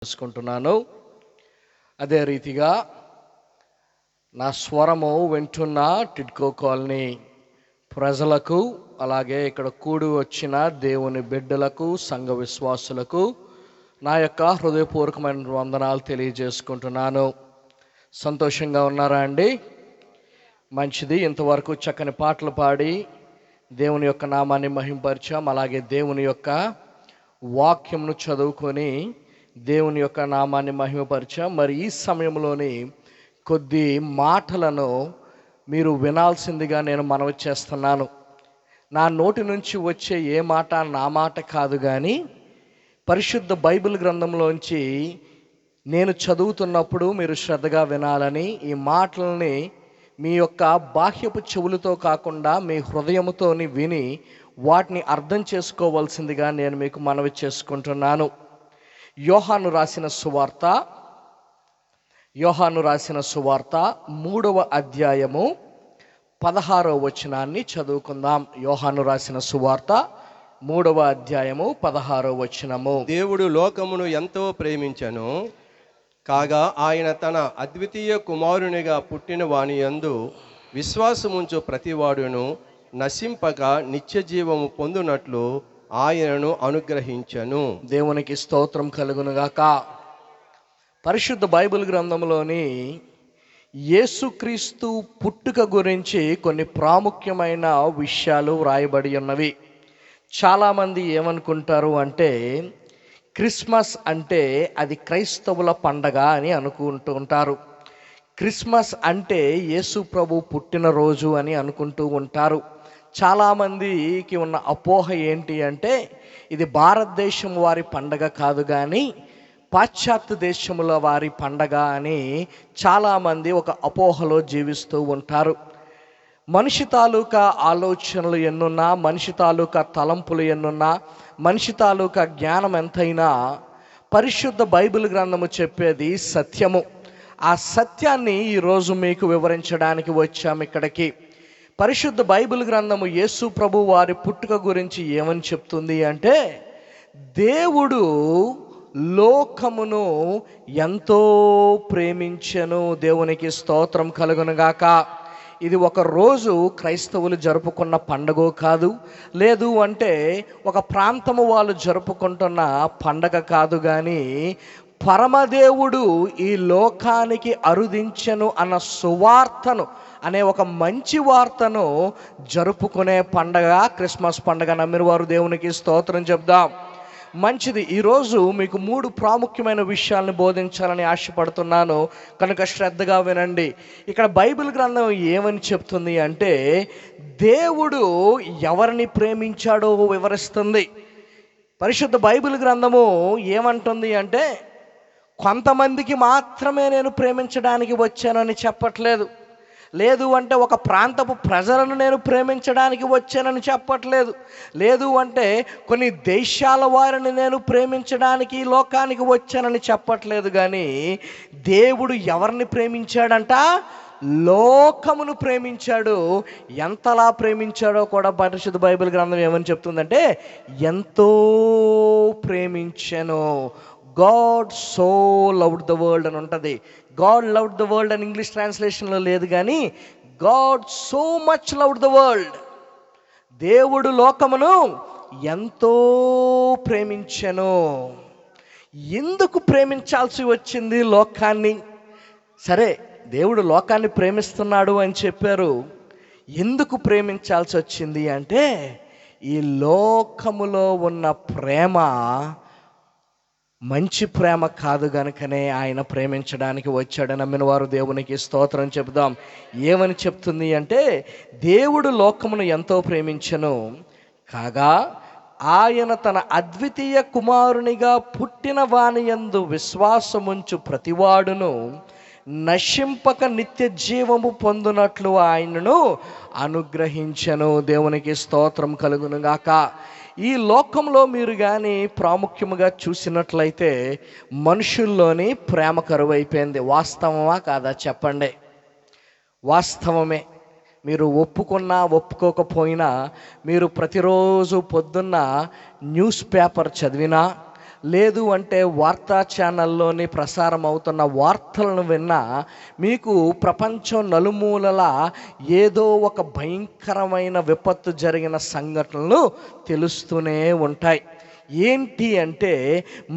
చేసుకుంటున్నాను. అదే రీతిగా నా స్వరము వింటున్న టిడ్కో కాలనీ ప్రజలకు, అలాగే ఇక్కడ కూడి వచ్చిన దేవుని బిడ్డలకు, సంఘ విశ్వాసులకు నా యొక్క హృదయపూర్వకమైన వందనాలు తెలియజేసుకుంటున్నాను. సంతోషంగా ఉన్నారా అండి? మంచిది. ఇంతవరకు చక్కని పాటలు పాడి దేవుని యొక్క నామాన్ని మహింపరిచాం. అలాగే దేవుని యొక్క వాక్యంను చదువుకొని దేవుని యొక్క నామాన్ని మహిమపరిచాం. మరి ఈ సమయంలోని కొద్ది మాటలను మీరు వినాల్సిందిగా నేను మనవి చేస్తున్నాను. నా నోటి నుంచి వచ్చే ఏ మాట నా మాట కాదు, కానీ పరిశుద్ధ బైబిల్ గ్రంథంలోంచి నేను చదువుతున్నప్పుడు మీరు శ్రద్ధగా వినాలని, ఈ మాటలని మీ యొక్క బాహ్యపు చెవులతో కాకుండా మీ హృదయముతోని విని వాటిని అర్థం చేసుకోవాల్సిందిగా నేను మీకు మనవి చేసుకుంటున్నాను. యోహాను రాసిన సువార్త 3వ అధ్యాయము 16వ వచనాన్ని చదువుకుందాం. యోహాను రాసిన సువార్త 3వ అధ్యాయము 16వ వచనము. దేవుడు లోకమును ఎంతో ప్రేమించెను, కాగా ఆయన తన అద్వితీయ కుమారునిగా పుట్టిన వాని యందు విశ్వాసముంచు ప్రతివాడును నశింపక నిత్య జీవము పొందునట్లు ఆయనను అనుగ్రహించెను. దేవునికి స్తోత్రం కలుగునుగాక. పరిశుద్ధ బైబిల్ గ్రంథంలోని యేసుక్రీస్తు పుట్టుక గురించి కొన్ని ప్రాముఖ్యమైన విషయాలు వ్రాయబడి ఉన్నవి. చాలామంది ఏమనుకుంటారు అంటే క్రిస్మస్ అంటే అది క్రైస్తవుల పండగ అని అనుకుంటూ ఉంటారు. క్రిస్మస్ అంటే యేసు ప్రభు పుట్టినరోజు అని అనుకుంటూ ఉంటారు. చాలామందికి ఉన్న అపోహ ఏంటి అంటే ఇది భారతదేశం వారి పండగ కాదు, కానీ పాశ్చాత్య దేశముల వారి పండగ అని చాలామంది ఒక అపోహలో జీవిస్తూ ఉంటారు. మనిషి తాలూకా ఆలోచనలు ఎన్నున్నా, మనిషి తాలూకా తలంపులు ఎన్నున్నా, మనిషి తాలూకా జ్ఞానం ఎంతైనా పరిశుద్ధ బైబిల్ గ్రంథము చెప్పేది సత్యము. ఆ సత్యాన్ని ఈరోజు మీకు వివరించడానికి వచ్చాము ఇక్కడికి. పరిశుద్ధ బైబిల్ గ్రంథము యేసు ప్రభు వారి పుట్టుక గురించి ఏమని చెప్తుంది అంటే, దేవుడు లోకమును ఎంతో ప్రేమించెను. దేవునికి స్తోత్రం కలుగునుగాక. ఇది ఒక రోజు క్రైస్తవులు జరుపుకున్న పండగ కాదు, లేదు అంటే ఒక ప్రాంతము వాళ్ళు జరుపుకుంటున్న పండగ కాదు, కానీ పరమదేవుడు ఈ లోకానికి అరుదించెను అన్న సువార్తను అనే ఒక మంచి వార్తను జరుపుకునే పండగ క్రిస్మస్ పండగ. నమ్మిన వారు దేవునికి స్తోత్రం చెప్దాం. మంచిది. ఈరోజు మీకు 3 ప్రాముఖ్యమైన విషయాలను బోధించాలని ఆశపడుతున్నాను, కనుక శ్రద్ధగా వినండి. ఇక్కడ బైబిల్ గ్రంథం ఏమని చెప్తుంది అంటే దేవుడు ఎవరిని ప్రేమించాడో వివరిస్తుంది. పరిశుద్ధ బైబిల్ గ్రంథము ఏమంటుంది అంటే కొంతమందికి మాత్రమే నేను ప్రేమించడానికి వచ్చానని చెప్పట్లేదు, లేదు అంటే ఒక ప్రాంతపు ప్రజలను నేను ప్రేమించడానికి వచ్చానని చెప్పట్లేదు, లేదు అంటే కొన్ని దేశాల వారిని నేను ప్రేమించడానికి ఈ లోకానికి వచ్చానని చెప్పట్లేదు, కానీ దేవుడు ఎవరిని ప్రేమించాడంట? లోకమును ప్రేమించాడు. ఎంతలా ప్రేమించాడో కూడా పరిశుద్ధ బైబిల్ గ్రంథం ఏమని చెప్తుందంటే ఎంతో ప్రేమించెను. God so loved the world అని ఉంటుంది. గాడ్ లవ్డ్ ద వరల్డ్ అని ఇంగ్లీష్ ట్రాన్స్లేషన్లో లేదు, కానీ God so much loved the world. దేవుడు లోకమును ఎంతో ప్రేమించెను. ఎందుకు ప్రేమించాల్సి వచ్చింది లోకాన్ని? సరే, దేవుడు లోకాన్ని ప్రేమిస్తున్నాడు అని చెప్పారు. ఎందుకు ప్రేమించాల్సి వచ్చింది అంటే ఈ లోకములో ఉన్న ప్రేమ మంచి ప్రేమ కాదు గనుకనే ఆయన ప్రేమించడానికి వచ్చాడు. నమ్మిన వారు దేవునికి స్తోత్రం చెబుదాం. ఏమని చెప్తుంది అంటే దేవుడు లోకమును ఎంతో ప్రేమించెను, కాగా ఆయన తన అద్వితీయ కుమారునిగా పుట్టిన వాని యందు విశ్వాసముంచు ప్రతివాడును నశింపక నిత్య జీవము పొందునట్లు ఆయనను అనుగ్రహించెను. దేవునికి స్తోత్రం కలుగునుగాక. ఈ లోకంలో మీరు కానీ ప్రాముఖ్యముగా చూసినట్లయితే మనుషుల్లోని ప్రేమ కరువైపోయింది. వాస్తవమా కాదా చెప్పండి? వాస్తవమే. మీరు ఒప్పుకున్నా ఒప్పుకోకపోయినా మీరు ప్రతిరోజు పొద్దున్న న్యూస్ పేపర్ చదివినా లేదు అంటే వార్తా ఛానల్లోని ప్రసారం అవుతున్న వార్తలను విన్నా మీకు ప్రపంచం నలుమూలల ఏదో ఒక భయంకరమైన విపత్తు జరిగిన సంఘటనలు తెలుస్తూనే ఉంటాయి. ఏంటి అంటే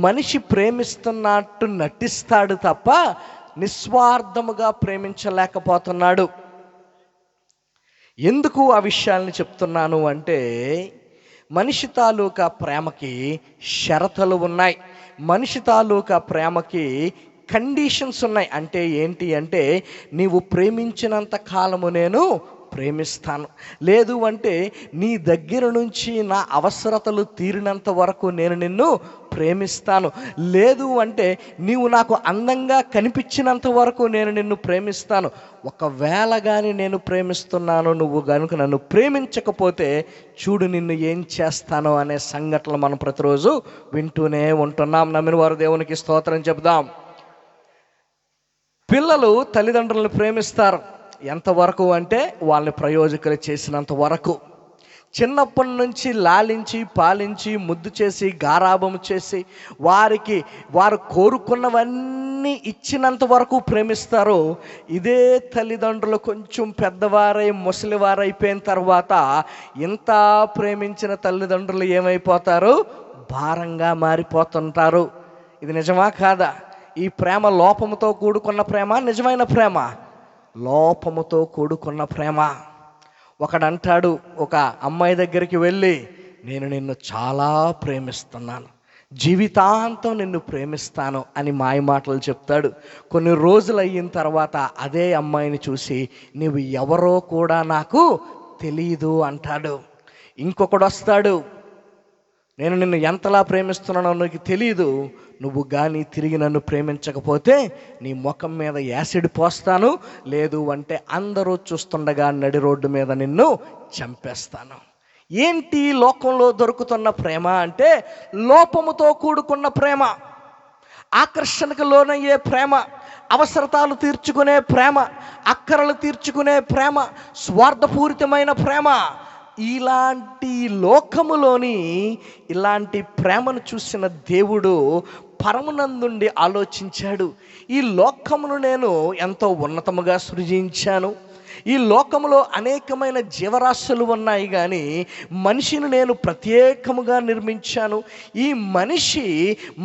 మనిషి ప్రేమిస్తున్నట్టు నటిస్తాడు తప్ప నిస్వార్థముగా ప్రేమించలేకపోతున్నాడు. ఎందుకు ఆ విషయాల్ని చెప్తున్నాను అంటే మనిషి తాలూకా ప్రేమకి షరతులు ఉన్నాయి, మనిషి తాలూకా ప్రేమకి కండిషన్స్ ఉన్నాయి. అంటే ఏంటి అంటే నీవు ప్రేమించినంత కాలము నేను ప్రేమిస్తాను, లేదు అంటే నీ దగ్గర నుంచి నా అవసరతలు తీరినంత వరకు నేను నిన్ను ప్రేమిస్తాను, లేదు అంటే నీవు నాకు అందంగా కనిపించినంత వరకు నేను నిన్ను ప్రేమిస్తాను. ఒకవేళ కానీ నేను ప్రేమిస్తున్నాను, నువ్వు కనుక నన్ను ప్రేమించకపోతే చూడు నిన్ను ఏం చేస్తానో అనే సంఘటనలు మనం ప్రతిరోజు వింటూనే ఉంటున్నాం. నమ్మిన వారు దేవునికి స్తోత్రం చెబుదాం. పిల్లలు తల్లిదండ్రులను ప్రేమిస్తారు ఎంతవరకు అంటే వాళ్ళని ప్రయోజకులు చేసినంత వరకు. చిన్నప్పటి నుంచి లాలించి పాలించి ముద్దు చేసి గారాబం చేసి వారు కోరుకున్నవన్నీ ఇచ్చినంత వరకు ప్రేమిస్తారు. ఇదే తల్లిదండ్రులు కొంచెం పెద్దవారై ముసలివారైపోయిన తర్వాత ఇంత ప్రేమించిన తల్లిదండ్రులు ఏమైపోతారు? భారంగా మారిపోతుంటారు. ఇది నిజమా కాదా? ఈ ప్రేమ లోపముతో కూడుకున్న ప్రేమ, నిజమైన ప్రేమ లోపముతో కూడుకున్న ప్రేమ. ఒకడంటాడు ఒక అమ్మాయి దగ్గరికి వెళ్ళి, నేను నిన్ను చాలా ప్రేమిస్తున్నాను, జీవితాంతం నిన్ను ప్రేమిస్తాను అని మాయ మాటలు చెప్తాడు. కొన్ని రోజులు అయిన తర్వాత అదే అమ్మాయిని చూసి నువ్వు ఎవరో కూడా నాకు తెలియదు అంటాడు. ఇంకొకడు వస్తాడు, నేను నిన్ను ఎంతలా ప్రేమిస్తున్నానో నీకు తెలియదు, నువ్వు కానీ తిరిగి నన్ను ప్రేమించకపోతే నీ ముఖం మీద యాసిడ్ పోస్తాను, లేదు అంటే అందరూ చూస్తుండగా నడి రోడ్డు మీద నిన్ను చంపేస్తాను. ఏంటి లోకంలో దొరుకుతున్న ప్రేమ అంటే లోపముతో కూడుకున్న ప్రేమ, ఆకర్షణకు లోనయ్యే ప్రేమ, అవసరతాలు తీర్చుకునే ప్రేమ, అక్కరలు తీర్చుకునే ప్రేమ, స్వార్థపూరితమైన ప్రేమ. ఇలాంటి లోకములోని ఇలాంటి ప్రేమను చూసిన దేవుడు పరమనందుండి ఆలోచించాడు, ఈ లోకమును నేను ఎంతో ఉన్నతముగా సృజించాను, ఈ లోకములో అనేకమైన జీవరాశులు ఉన్నాయి కానీ మనిషిని నేను ప్రత్యేకముగా నిర్మించాను. ఈ మనిషి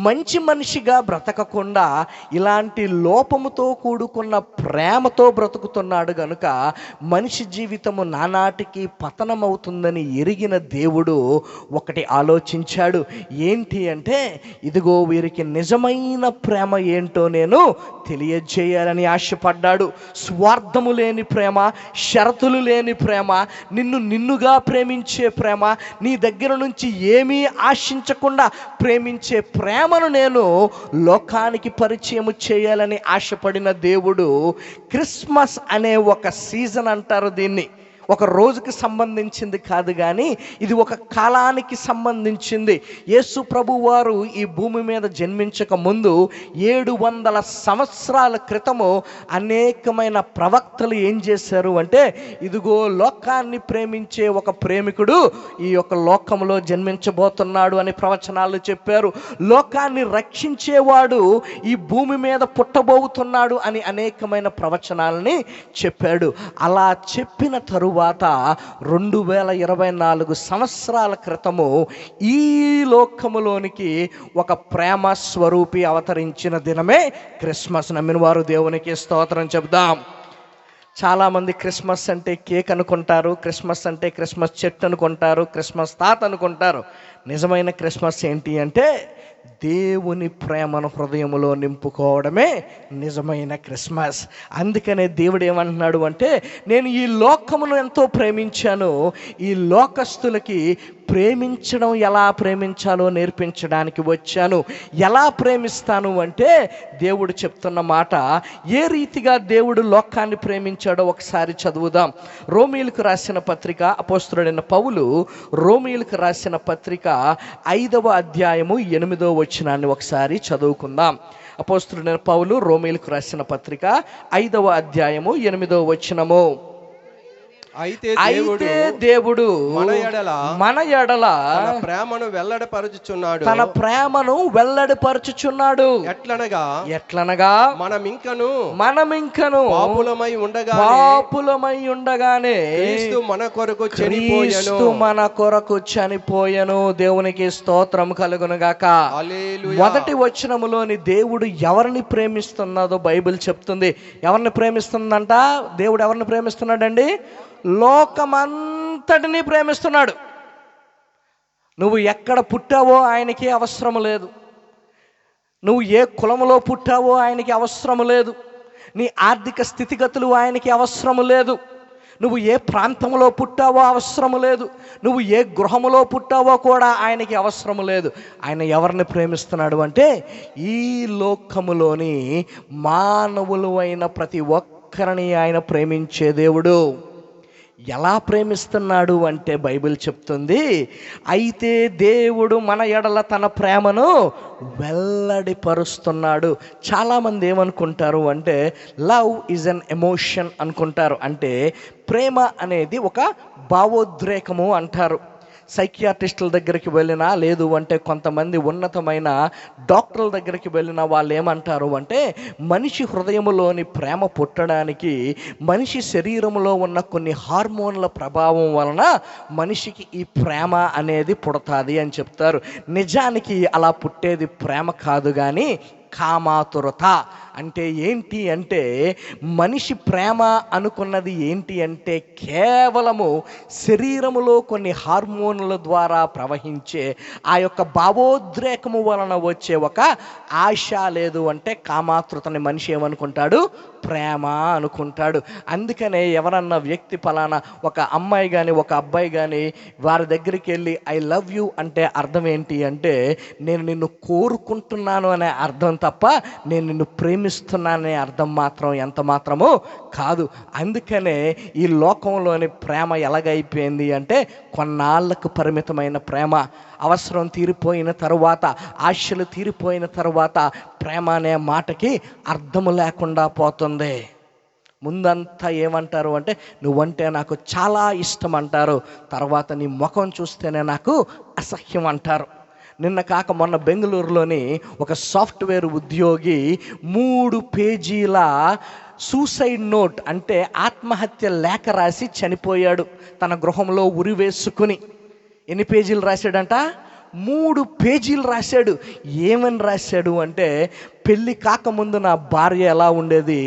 మంచి మనిషిగా బ్రతకకుండా ఇలాంటి లోపముతో కూడుకున్న ప్రేమతో బ్రతుకుతున్నాడు గనుక మనిషి జీవితము నానాటికి పతనమవుతుందని ఎరిగిన దేవుడు ఒకటి ఆలోచించాడు. ఏంటి అంటే ఇదిగో వీరికి నిజమైన ప్రేమ ఏంటో నేను తెలియజేయాలని ఆశపడ్డాడు. స్వార్థము లేని ప్రేమ, షరతులు లేని ప్రేమ, నిన్నుగా ప్రేమించే ప్రేమ, నీ దగ్గర నుంచి ఏమీ ఆశించకుండా ప్రేమించే ప్రేమను నేను లోకానికి పరిచయం చేయాలని ఆశపడిన దేవుడు క్రిస్మస్ అనే ఒక సీజన్ అంటారు దీన్ని, ఒక రోజుకి సంబంధించింది కాదు కానీ ఇది ఒక కాలానికి సంబంధించింది. యేసు ప్రభు వారు ఈ భూమి మీద జన్మించక ముందు 700 సంవత్సరాల క్రితము అనేకమైన ప్రవక్తలు ఏం చేశారు అంటే ఇదిగో లోకాన్ని ప్రేమించే ఒక ప్రేమికుడు ఈ యొక్క లోకంలో జన్మించబోతున్నాడు అని ప్రవచనాలు చెప్పారు. లోకాన్ని రక్షించేవాడు ఈ భూమి మీద పుట్టబోతున్నాడు అని అనేకమైన ప్రవచనాలని చెప్పాడు. అలా చెప్పిన తరువాత 2024 సంవత్సరాల క్రితము ఈ లోకములోనికి ఒక ప్రేమ స్వరూపి అవతరించిన దినమే క్రిస్మస్. నమ్మిన వారు దేవునికి స్తోత్రం చెబుదాం. చాలామంది క్రిస్మస్ అంటే కేక్ అనుకుంటారు, క్రిస్మస్ అంటే క్రిస్మస్ చెట్టు అనుకుంటారు, క్రిస్మస్ తాత అనుకుంటారు. నిజమైన క్రిస్మస్ ఏంటి అంటే దేవుని ప్రేమను హృదయంలో నింపుకోవడమే నిజమైన క్రిస్మస్. అందుకనే దేవుడు ఏమంటున్నాడు అంటే నేను ఈ లోకమును ఎంతో ప్రేమించాను, ఈ లోకస్తులకి ప్రేమించడం ఎలా ప్రేమించాలో నేర్పించడానికి వచ్చాను. ఎలా ప్రేమిస్తాను అంటే దేవుడు చెప్తున్న మాట, ఏ రీతిగా దేవుడు లోకాన్ని ప్రేమించాడో ఒకసారి చదువుదాం. రోమీయులకు రాసిన పత్రిక, అపోస్తలుడైన పౌలు రోమీయులకు రాసిన పత్రిక 5వ అధ్యాయము 8వ వచనాన్ని ఒకసారి చదువుకుందాం. అపోస్తలుడైన పౌలు రోమీయులకు రాసిన పత్రిక 5వ అధ్యాయము 8వ వచనము. అయితే అయితే దేవుడు మన ఎడల తన ప్రేమను వెల్లడిపరచుచున్నాడు. తన ప్రేమను వెల్లడిపరచుచున్నాడు. ఎట్లనగా మనమింకను పాపులమై ఉండగానే క్రీస్తు మన కొరకు చనిపోయెను. దేవునికి స్తోత్రం కలుగును గాక. మొదటి వచనములోని దేవుడు ఎవరిని ప్రేమిస్తున్నాడో బైబిల్ చెప్తుంది. ఎవరిని ప్రేమిస్తుందంట? దేవుడు ఎవరిని ప్రేమిస్తున్నాడండి? లోకమంతటిని ప్రేమిస్తున్నాడు. నువ్వు ఎక్కడ పుట్టావో ఆయనకి అవసరం లేదు. నువ్వు ఏ కులంలో పుట్టావో ఆయనకి అవసరం లేదు. నీ ఆర్థిక స్థితిగతులు ఆయనకి అవసరం లేదు. నువ్వు ఏ ప్రాంతంలో పుట్టావో అవసరం లేదు. నువ్వు ఏ గృహములో పుట్టావో కూడా ఆయనకి అవసరం లేదు. ఆయన ఎవరిని ప్రేమిస్తున్నాడు అంటే ఈ లోకములోని మానవులు అయిన ప్రతి ఒక్కరిని ఆయన ప్రేమించే దేవుడు. ఎలా ప్రేమిస్తున్నాడు అంటే బైబిల్ చెప్తుంది, అయితే దేవుడు మన ఎడల తన ప్రేమను వెల్లడిపరుస్తున్నాడు. చాలామంది ఏమనుకుంటారు అంటే లవ్ ఈజ్ అన్ ఎమోషన్ అనుకుంటారు. అంటే ప్రేమ అనేది ఒక భావోద్రేకము అంటారు. సైకియాట్రిస్టుల దగ్గరికి వెళ్ళినా, లేదు అంటే కొంతమంది ఉన్నతమైన డాక్టర్ల దగ్గరికి వెళ్ళినా వాళ్ళు ఏమంటారు అంటే మనిషి హృదయంలోని ప్రేమ పుట్టడానికి మనిషి శరీరంలో ఉన్న కొన్ని హార్మోన్ల ప్రభావం వలన మనిషికి ఈ ప్రేమ అనేది పుడతాది అని చెప్తారు. నిజానికి అలా పుట్టేది ప్రేమ కాదు, కానీ కామాతురత. అంటే ఏంటి అంటే మనిషి ప్రేమ అనుకున్నది ఏంటి అంటే కేవలము శరీరములో కొన్ని హార్మోన్ల ద్వారా ప్రవహించే ఆ యొక్క భావోద్రేకము వలన వచ్చే ఒక ఆశ, లేదు అంటే కామాతృతని మనిషి ఏమనుకుంటాడు? ప్రేమ అనుకుంటాడు. అందుకనే ఎవరన్నా వ్యక్తి ఫలానా ఒక అమ్మాయి కానీ ఒక అబ్బాయి కానీ వారి దగ్గరికి వెళ్ళి ఐ లవ్ యూ అంటే అర్థం ఏంటి అంటే నేను నిన్ను కోరుకుంటున్నాను అనే అర్థం తప్ప నేను నిన్ను ప్రేమిస్తున్నాననే అర్థం మాత్రం ఎంత మాత్రమో కాదు. అందుకనే ఈ లోకంలోని ప్రేమ ఎలాగైపోయింది అంటే కొన్నాళ్ళకు పరిమితమైన ప్రేమ. అవసరం తీరిపోయిన తరువాత, ఆశలు తీరిపోయిన తరువాత ప్రేమ అనే మాటకి అర్థము లేకుండా పోతుంది. ముందంతా ఏమంటారు అంటే నువ్వంటే నాకు చాలా ఇష్టం అంటారు. తర్వాత నీ ముఖం చూస్తేనే నాకు అసహ్యం అంటారు. నిన్న కాక మొన్న బెంగళూరులోని ఒక సాఫ్ట్వేర్ ఉద్యోగి 3 పేజీల సూసైడ్ నోట్ అంటే ఆత్మహత్య లేఖ రాసి చనిపోయాడు. తన గృహంలో ఉరి వేసుకుని. ఎన్ని పేజీలు రాశాడంట? 3 పేజీలు రాశాడు. ఏమని రాశాడు అంటే పెళ్ళి కాకముందు నా భార్య ఎలా ఉండేది,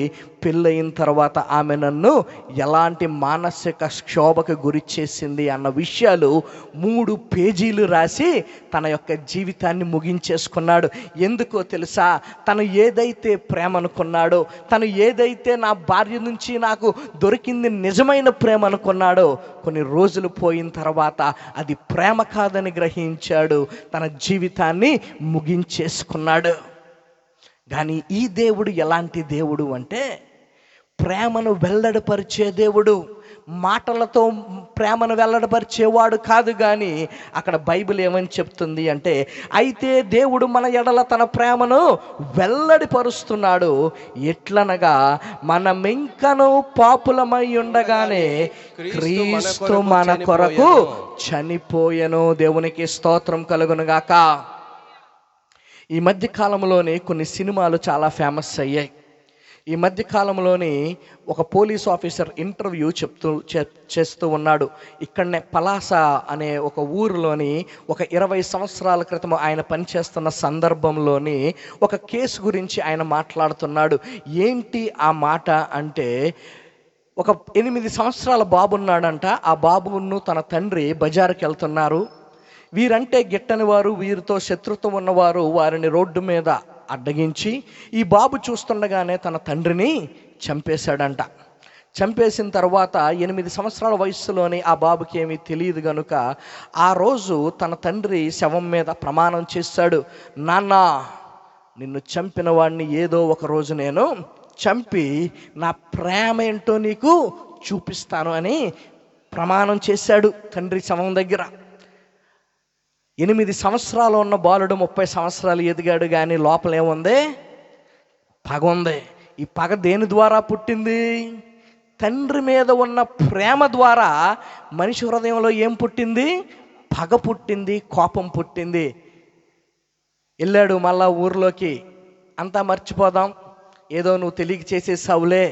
పెళ్ళయిన తర్వాత ఆమె నన్ను ఎలాంటి మానసిక క్షోభకు గురి చేసింది అన్న విషయాలు 3 పేజీలు రాసి తన యొక్క జీవితాన్ని ముగించేసుకున్నాడు. ఎందుకో తెలుసా? తను ఏదైతే ప్రేమ అనుకున్నాడో, తను ఏదైతే నా భార్య నుంచి నాకు దొరికింది నిజమైన ప్రేమ అనుకున్నాడో, కొన్ని రోజులు పోయిన తర్వాత అది ప్రేమ కాదని గ్రహించాడు. తన జీవితాన్ని ముగించేసుకున్నాడు. కానీ ఈ దేవుడు ఎలాంటి దేవుడు అంటే ప్రేమను వెల్లడిపరిచే దేవుడు. మాటలతో ప్రేమను వెల్లడిపరిచేవాడు కాదు. కానీ అక్కడ బైబిల్ ఏమని చెప్తుంది అంటే అయితే దేవుడు మన ఎడల తన ప్రేమను వెల్లడిపరుస్తున్నాడు. ఎట్లనగా మనమింకను పాపులమై ఉండగానే క్రీస్తు మన కొరకు చనిపోయెను. దేవునికి స్తోత్రం కలుగును గాక. ఈ మధ్య కాలంలోనే కొన్ని సినిమాలు చాలా ఫేమస్ అయ్యాయి. ఈ మధ్య కాలంలోని ఒక పోలీస్ ఆఫీసర్ ఇంటర్వ్యూ చేస్తూ ఉన్నాడు. ఇక్కడనే పలాస అనే ఒక ఊరిలోని ఒక 20 సంవత్సరాల క్రితం ఆయన పనిచేస్తున్న సందర్భంలోని ఒక కేసు గురించి ఆయన మాట్లాడుతున్నాడు. ఏంటి ఆ మాట అంటే ఒక 8 సంవత్సరాల బాబు ఉన్నాడంట. ఆ బాబును తన తండ్రి బజారుకి వెళ్తున్నారు. వీరంటే గిట్టని వారు, వీరితో శత్రుత్వం ఉన్నవారు వారిని రోడ్డు మీద అడ్డగించి ఈ బాబు చూస్తుండగానే తన తండ్రిని చంపేశాడంట. చంపేసిన తర్వాత 8 సంవత్సరాల వయస్సులోని ఆ బాబుకి ఏమీ తెలియదు కనుక ఆ రోజు తన తండ్రి శవం మీద ప్రమాణం చేశాడు. నాన్న, నిన్ను చంపిన వాడిని ఏదో ఒక రోజు నేను చంపి నా ప్రేమ ఏంటో నీకు చూపిస్తాను అని ప్రమాణం చేశాడు తండ్రి శవం దగ్గర. 8 సంవత్సరాలు ఉన్న బాలుడు 30 సంవత్సరాలు ఎదిగాడు. కానీ లోపల ఏముంది? పగ ఉంది. ఈ పగ దేని ద్వారా పుట్టింది? తండ్రి మీద ఉన్న ప్రేమ ద్వారా మనిషి హృదయంలో ఏం పుట్టింది? పగ పుట్టింది, కోపం పుట్టింది. వెళ్ళాడు మళ్ళా ఊర్లోకి, అంతా మర్చిపోదాం, ఏదో నువ్వు తెలియక చేసేసావులే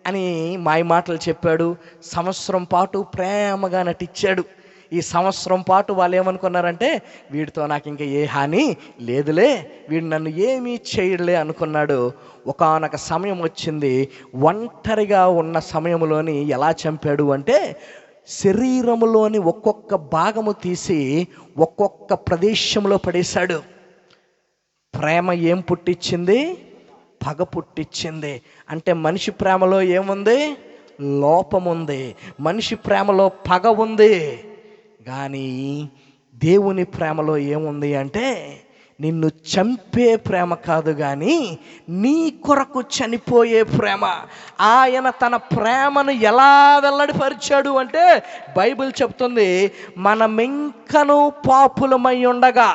అని మాయ మాటలు చెప్పాడు. సంవత్సరం పాటు ప్రేమగా నటించాడు. ఈ సంవత్సరం పాటు వాళ్ళు ఏమనుకున్నారంటే, వీడితో నాకు ఇంకా ఏ హాని లేదులే, వీడు నన్ను ఏమీ చేయలే అనుకున్నాడు. ఒకానొక సమయం వచ్చింది, ఒంటరిగా ఉన్న సమయంలోని ఎలా చంపాడు అంటే, శరీరములోని ఒక్కొక్క భాగము తీసి ఒక్కొక్క ప్రదేశంలో పడేశాడు. ప్రేమ ఏం పుట్టించింది? పగ పుట్టించింది. అంటే మనిషి ప్రేమలో ఏముంది? లోపం ఉంది. మనిషి ప్రేమలో పగ ఉంది. కానీ దేవుని ప్రేమలో ఏముంది అంటే, నిన్ను చంపే ప్రేమ కాదు, కానీ నీ కొరకు చనిపోయే ప్రేమ. ఆయన తన ప్రేమను ఎలా వెల్లడిపరిచాడు అంటే, బైబిల్ చెప్తుంది, మనమింకను పాపులమై ఉండగా,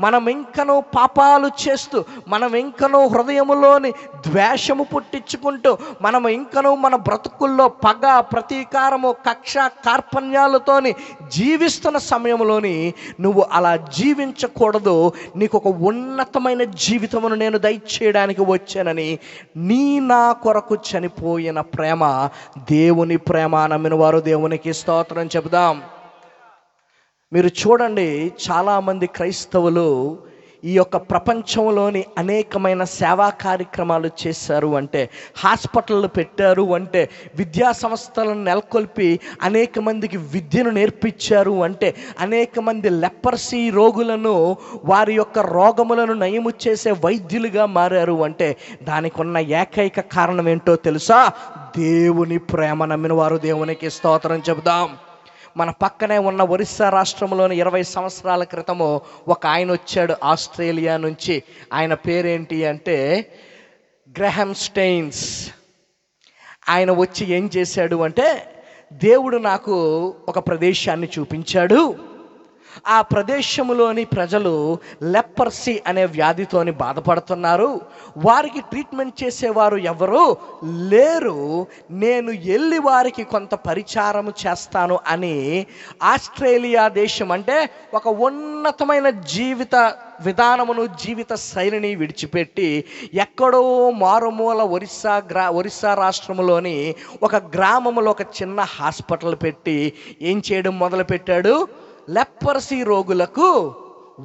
మనం ఇంకనూ పాపాలు చేస్తూ, మనం ఇంకనూ హృదయములోని ద్వేషము పుట్టించుకుంటూ, మనం ఇంకనూ మన బ్రతుకుల్లో పగ, ప్రతీకారము, కక్ష, కార్పణ్యాలతోని జీవిస్తున్న సమయంలోని నువ్వు అలా జీవించకూడదు, నీకు ఒక ఉన్నతమైన జీవితమును నేను దయచేయడానికి వచ్చానని నా కొరకు చనిపోయిన ప్రేమ దేవుని ప్రేమ. నమ్మిన వారు దేవునికి స్తోత్రం చెబుదాం. మీరు చూడండి, చాలామంది క్రైస్తవులు ఈ యొక్క ప్రపంచంలోని అనేకమైన సేవా కార్యక్రమాలు చేశారు అంటే, హాస్పిటళ్ళు పెట్టారు అంటే, విద్యా సంస్థలను నెలకొల్పి అనేక మందికి విద్యను నేర్పించారు అంటే, అనేక మంది లెపర్సీ రోగులను వారి యొక్క రోగములను నయము చేసే వైద్యులుగా మారారు అంటే, దానికి ఉన్న ఏకైక కారణం ఏంటో తెలుసా? దేవుని ప్రేమ. నమ్మిన వారు దేవునికి స్తోత్రం చెబుదాం. మన పక్కనే ఉన్న ఒరిస్సా రాష్ట్రంలోని 20 సంవత్సరాల క్రితము ఒక ఆయన వచ్చాడు ఆస్ట్రేలియా నుంచి. ఆయన పేరేంటి అంటే గ్రహామ్ స్టెయిన్స్. ఆయన వచ్చి ఏం చేశాడు అంటే, దేవుడు నాకు ఒక ప్రదేశాన్ని చూపించాడు. ఆ ప్రదేశంలోని ప్రజలు లెపర్సీ అనే వ్యాధితోని బాధపడుతున్నారు. వారికి ట్రీట్మెంట్ చేసేవారు ఎవరు లేరు. నేను వెళ్ళి వారికి కొంత పరిచారం చేస్తాను అని ఆస్ట్రేలియా దేశం, అంటే ఒక ఉన్నతమైన జీవిత విధానమును, జీవిత శైలిని విడిచిపెట్టి ఎక్కడో మారుమూల ఒరిస్సా రాష్ట్రంలోని ఒక గ్రామంలో ఒక చిన్న హాస్పిటల్ పెట్టి ఏం చేయడం మొదలుపెట్టాడు? లెపర్సీ రోగులకు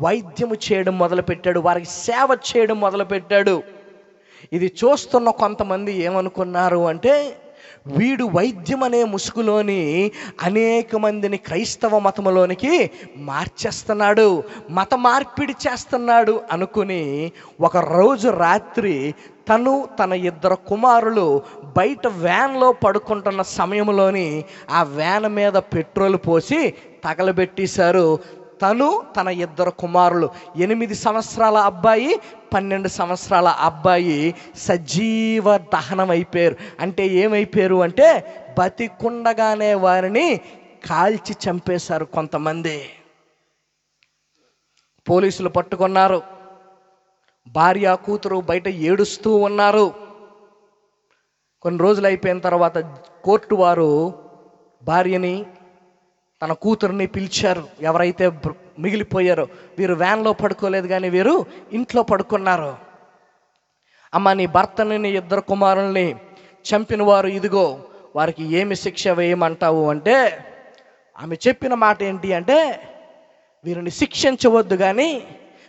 వైద్యము చేయడం మొదలుపెట్టాడు, వారికి సేవ చేయడం మొదలుపెట్టాడు. ఇది చూస్తున్న కొంతమంది ఏమనుకున్నారు అంటే, వీడు వైద్యం అనే ముసుగులోని అనేక మందిని క్రైస్తవ మతములోనికి మార్చేస్తున్నాడు, మత మార్పిడి చేస్తున్నాడు అనుకుని ఒకరోజు రాత్రి తను తన 2 కుమారులు బయట వ్యాన్లో పడుకుంటున్న సమయంలోని ఆ వ్యాన్ మీద పెట్రోల్ పోసి తగలబెట్టేశారు. తను తన 2 కుమారులు, 8 సంవత్సరాల అబ్బాయి, 12 సంవత్సరాల అబ్బాయి సజీవ దహనం అయిపోయారు. అంటే ఏమైపోయారు అంటే, బతికుండగానే వారిని కాల్చి చంపేశారు కొంతమంది. పోలీసులు పట్టుకున్నారు. భార్య కూతురు బయట ఏడుస్తూ ఉన్నారు. కొన్ని రోజులు అయిపోయిన తర్వాత కోర్టు వారు భార్యని, తన కూతురిని పిలిచారు. ఎవరైతే మిగిలిపోయారో, వీరు వ్యాన్లో పడుకోలేదు కానీ వీరు ఇంట్లో పడుకున్నారు. అమ్మ, నీ భర్తని, నీ 2 కుమారుల్ని చంపిన వారు ఇదిగో, వారికి ఏమి శిక్ష వేయమంటావు అంటే, ఆమె చెప్పిన మాట ఏంటి అంటే, వీరిని శిక్షించవద్దు కానీ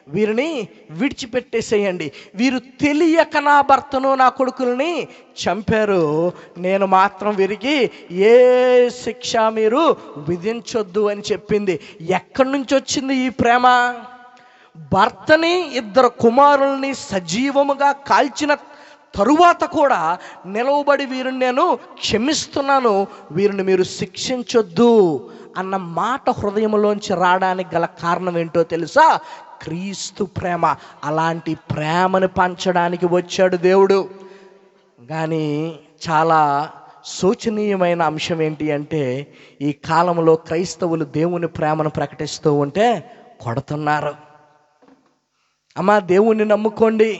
వీరిని విడిచిపెట్టేసేయండి. వీరు తెలియక నా భర్తను, నా కొడుకుల్ని చంపారు, నేను మాత్రం వీరికి ఏ శిక్ష మీరు విధించొద్దు అని చెప్పింది. ఎక్కడి నుంచి వచ్చింది ఈ ప్రేమ? భర్తని, 2 కుమారుల్ని సజీవముగా కాల్చిన తరువాత కూడా నిలవబడి వీరిని నేను క్షమిస్తున్నాను, వీరిని మీరు శిక్షించొద్దు అన్న మాట హృదయంలోంచి రావడానికి గల కారణం ఏంటో తెలుసా? క్రీస్తు ప్రేమ. అలాంటి ప్రేమను పంచడానికి వచ్చాడు దేవుడు. కానీ చాలా శోచనీయమైన అంశం ఏంటి అంటే, ఈ కాలంలో క్రైస్తవులు దేవుని ప్రేమను ప్రకటిస్తూ ఉంటే కొడుతున్నారు. అమ్మా, దేవుణ్ణి నమ్ముకోండి,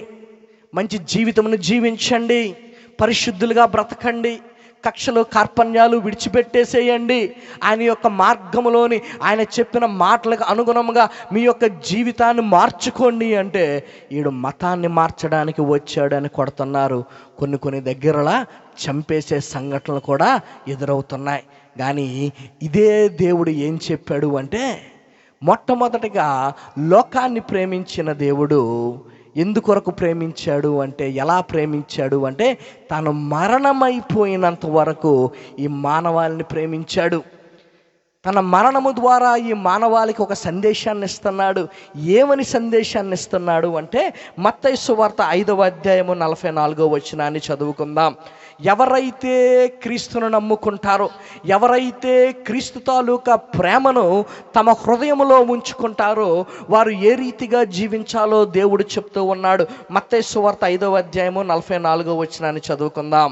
మంచి జీవితమును జీవించండి, పరిశుద్ధులుగా బ్రతకండి, కక్షలు కార్పణ్యాలు విడిచిపెట్టేసేయండి. ఆయన యొక్క మార్గములోని ఆయన చెప్పిన మాటలకు అనుగుణంగా మీ యొక్క జీవితాన్ని మార్చుకోండి అంటే ఈడు మతాన్ని మార్చడానికి వచ్చాడని కొడుతున్నారు. కొన్ని దగ్గరలా చంపేసే సంఘటనలు కూడా ఎదురవుతున్నాయి. కానీ ఇదే దేవుడు ఏం చెప్పాడు అంటే, మొట్టమొదటిగా లోకాన్ని ప్రేమించిన దేవుడు ఎందుకొరకు ప్రేమించాడు అంటే, ఎలా ప్రేమించాడు అంటే, తను మరణమైపోయినంత వరకు ఈ మానవాళిని ప్రేమించాడు. తన మరణము ద్వారా ఈ మానవాళికి ఒక సందేశాన్ని ఇస్తున్నాడు. ఏమని సందేశాన్ని ఇస్తున్నాడు అంటే, మత్తయి సువార్త 5వ అధ్యాయము 44వ వచనాన్ని చదువుకుందాం. ఎవరైతే క్రీస్తును నమ్ముకుంటారో, ఎవరైతే క్రీస్తు తాలూకా ప్రేమను తమ హృదయంలో ఉంచుకుంటారో వారు ఏ రీతిగా జీవించాలో దేవుడు చెప్తూ ఉన్నాడు. మత్తయి సువార్త 5వ అధ్యాయము 44వ వచనాన్ని చదువుకుందాం.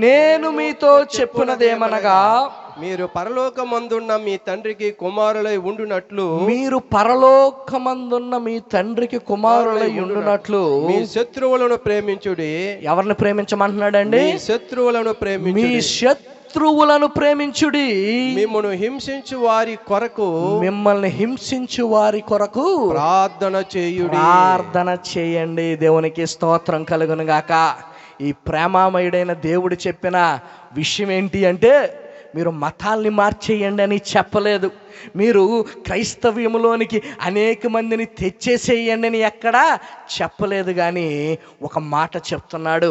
నేను మీతో చెప్పున్నదేమనగా, మీరు పరలోకమందున్న మీ తండ్రికి కుమారులై ఉండునట్లు, మీరు పరలోకమందున్న మీ తండ్రికి కుమారులై ఉండునట్లు మీ శత్రువులను ప్రేమించుడి. ఎవరిని ప్రేమించమంటున్నాడండి? మీ శత్రువులను మీ ప్రేమించుడి. శత్రువులను ప్రేమించుడి. మిమ్మును హింసించు వారి కొరకు, మిమ్మల్ని హింసించు వారి కొరకు ప్రార్థన చేయుడి. ప్రార్థన చేయండి. దేవునికి స్తోత్రం కలుగును గాక. ఈ ప్రేమామయుడైన దేవుడు చెప్పిన విషయం ఏంటి అంటే, మీరు మతాల్ని మార్చేయండి అని చెప్పలేదు. మీరు క్రైస్తవ్యంలోనికి అనేక మందిని తెచ్చేసేయండి అని ఎక్కడా చెప్పలేదు. కానీ ఒక మాట చెప్తున్నాడు.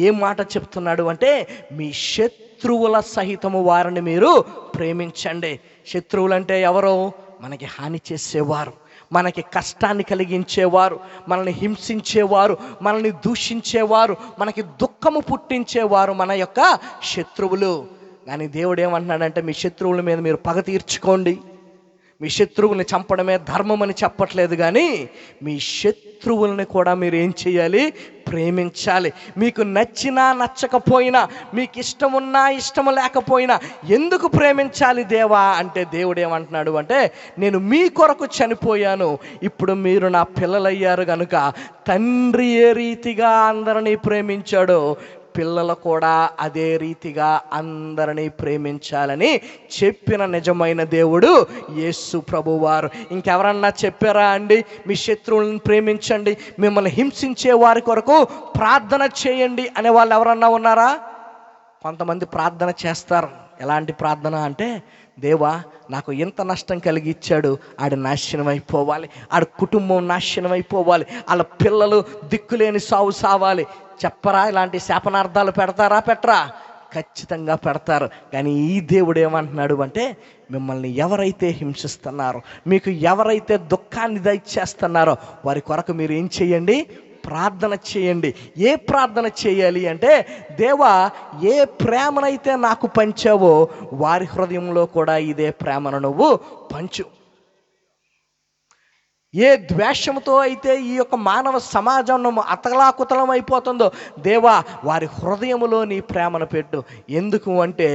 ఏ మాట చెప్తున్నాడు అంటే, మీ శత్రువుల సహితము వారిని మీరు ప్రేమించండి. శత్రువులు అంటే ఎవరు? మనకి హాని చేసేవారు, మనకి కష్టాన్ని కలిగించేవారు, మనల్ని హింసించేవారు, మనల్ని దూషించేవారు, మనకి దుఃఖము పుట్టించేవారు మన యొక్క శత్రువులు. కానీ దేవుడు ఏమంటున్నాడంటే, మీ శత్రువుల మీద మీరు పగ తీర్చుకోండి. మీ శత్రువుల్ని చంపడమే ధర్మం అని చెప్పట్లేదు. కానీ మీ శత్రువుల్ని కూడా మీరు ఏం చేయాలి? ప్రేమించాలి. మీకు నచ్చినా నచ్చకపోయినా, మీకు ఇష్టం ఉన్నా ఇష్టం లేకపోయినా ఎందుకు ప్రేమించాలి దేవా అంటే, దేవుడు ఏమంటున్నాడు అంటే, నేను మీ కొరకు చనిపోయాను, ఇప్పుడు మీరు నా పిల్లలయ్యారు కనుక తండ్రి ఏ రీతిగా అందరినీ ప్రేమించాడో పిల్లలు కూడా అదే రీతిగా అందరినీ ప్రేమించాలని చెప్పిన నిజమైన దేవుడు యేసు ప్రభువారు. ఇంకెవరన్నా చెప్పారా అండి? మీ శత్రువులను ప్రేమించండి, మిమ్మల్ని హింసించే వారి కొరకు ప్రార్థన చేయండి అనే వాళ్ళు ఎవరన్నా ఉన్నారా? కొంతమంది ప్రార్థన చేస్తారు. ఎలాంటి ప్రార్థన అంటే, దేవా నాకు ఎంత నష్టం కలిగిచ్చాడు, ఆడు నాశనం అయిపోవాలి, ఆడ కుటుంబం నాశనం అయిపోవాలి, వాళ్ళ పిల్లలు దిక్కులేని సావు సావాలి. చెప్పరా? ఇలాంటి శాపనార్థాలు పెడతారా? పెట్టరా? ఖచ్చితంగా పెడతారు. కానీ ఈ దేవుడు ఏమంటున్నాడు అంటే, మిమ్మల్ని ఎవరైతే హింసిస్తున్నారో, మీకు ఎవరైతే దుఃఖాన్ని దయచేస్తున్నారో వారి కొరకు మీరు ఏం చేయండి? ప్రార్థన చేయండి. ఏ ప్రార్థన చేయాలి అంటే, దేవా ఏ ప్రేమనైతే నాకు పంచావో వారి హృదయంలో కూడా ఇదే ప్రేమను నువ్వు పంచు. ఏ ద్వేషంతో అయితే ఈ యొక్క మానవ సమాజం అతలాకుతలం అయిపోతుందో, దేవా వారి హృదయములో నీ ప్రేమను పెట్టు. ఎందుకు అంటే,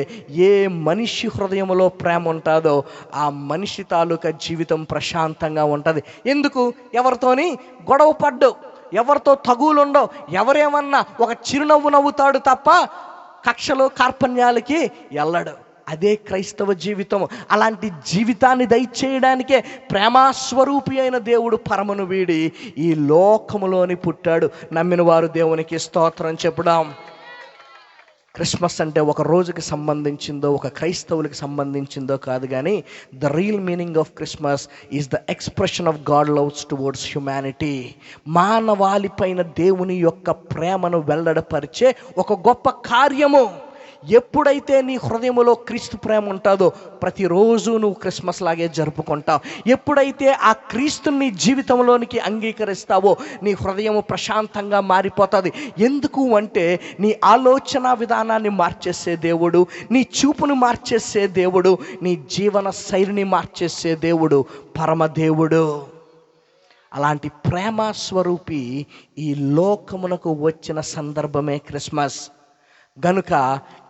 ఏ మనిషి హృదయంలో ప్రేమ ఉంటుందో ఆ మనిషి తాలూకా జీవితం ప్రశాంతంగా ఉంటుంది. ఎందుకు? ఎవరితోని గొడవ పడ్డు, ఎవరితో తగులుండవు, ఎవరేమన్నా ఒక చిరునవ్వు నవ్వుతాడు తప్ప కక్షలు కార్పణ్యాలకి వెళ్ళడు. అదే క్రైస్తవ జీవితం. అలాంటి జీవితాన్ని దయచేయడానికే ప్రేమాస్వరూపి అయిన దేవుడు పరమను వీడి ఈ లోకములోని పుట్టాడు. నమ్మిన వారు దేవునికి స్తోత్రం చెప్పుదాం. క్రిస్మస్ అంటే ఒక రోజుకి సంబంధించిందో, ఒక క్రైస్తవులకు సంబంధించిందో కాదు. కానీ the real meaning of Christmas is the expression of God loves towards humanity. మానవాళిపైన దేవుని యొక్క ప్రేమను వెల్లడపరిచే ఒక గొప్ప కార్యము. ఎప్పుడైతే నీ హృదయంలో క్రీస్తు ప్రేమ ఉంటుందో ప్రతిరోజు నువ్వు క్రిస్మస్ లాగే జరుపుకుంటావు. ఎప్పుడైతే ఆ క్రీస్తుని నీ జీవితంలోనికి అంగీకరిస్తావో నీ హృదయం ప్రశాంతంగా మారిపోతుంది. ఎందుకు అంటే, నీ ఆలోచన విధానాన్ని మార్చేసే దేవుడు, నీ చూపును మార్చేసే దేవుడు, నీ జీవన శైలిని మార్చేసే దేవుడు పరమదేవుడు. అలాంటి ప్రేమ స్వరూపి ఈ లోకమునకు వచ్చిన సందర్భమే క్రిస్మస్. గనుక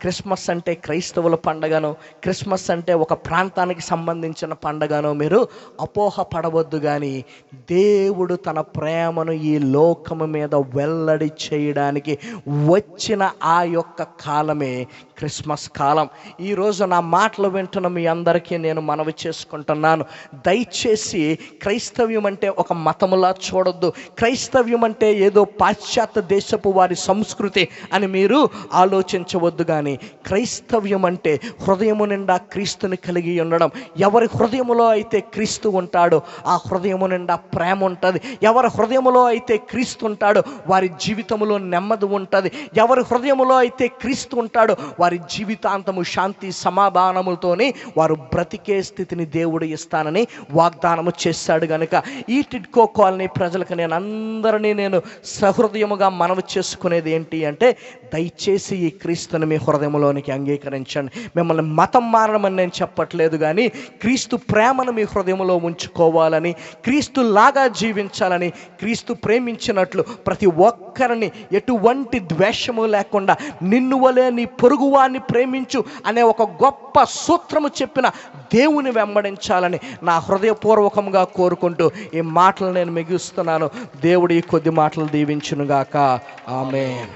క్రిస్మస్ అంటే క్రైస్తవుల పండగను, క్రిస్మస్ అంటే ఒక ప్రాంతానికి సంబంధించిన పండగను మీరు అపోహ పడవద్దు. కానీ దేవుడు తన ప్రేమను ఈ లోకము మీద వెల్లడి చేయడానికి వచ్చిన ఆ యొక్క కాలమే క్రిస్మస్ కాలం. ఈరోజు నా మాటలు వింటున్న మీ అందరికీ నేను మనవి చేసుకుంటున్నాను, దయచేసి క్రైస్తవ్యం అంటే ఒక మతములా చూడొద్దు. క్రైస్తవ్యం అంటే ఏదో పాశ్చాత్య దేశపు వారి సంస్కృతి అని మీరు ఆలోచించవద్దు. కానీ క్రైస్తవ్యం అంటే హృదయము నిండా క్రీస్తుని కలిగి ఉండడం. ఎవరి హృదయములో అయితే క్రీస్తు ఉంటాడో ఆ హృదయము నిండా ప్రేమ ఉంటుంది. ఎవరి హృదయములో అయితే క్రీస్తు ఉంటాడో వారి జీవితంలో నెమ్మది ఉంటుంది. ఎవరి హృదయములో అయితే క్రీస్తు ఉంటాడో వారి జీవితాంతము శాంతి సమాధానములతోని వారు బ్రతికే స్థితిని దేవుడు ఇస్తానని వాగ్దానము చేశాడు. కనుక ఈ టిడ్కో కాలనీ ప్రజలకు నేను సహృదయముగా మనవి చేసుకునేది ఏంటి అంటే, దయచేసి ఈ క్రీస్తుని మీ హృదయంలోనికి అంగీకరించండి. మిమ్మల్ని మతం మారమని నేను చెప్పట్లేదు, కానీ క్రీస్తు ప్రేమను మీ హృదయంలో ఉంచుకోవాలని, క్రీస్తు లాగా జీవించాలని, క్రీస్తు ప్రేమించినట్లు ప్రతి ఒక్కరిని ఎటువంటి ద్వేషము లేకుండా నిన్ను వలే నీ పొరుగువాన్ని ప్రేమించు అనే ఒక గొప్ప సూత్రము చెప్పిన దేవుని వెంబడించాలని నా హృదయపూర్వకంగా కోరుకుంటూ ఈ మాటలు నేను ముగిస్తున్నాను. దేవుడు ఈ కొద్ది మాటలు దీవించునుగాక. ఆమేన్.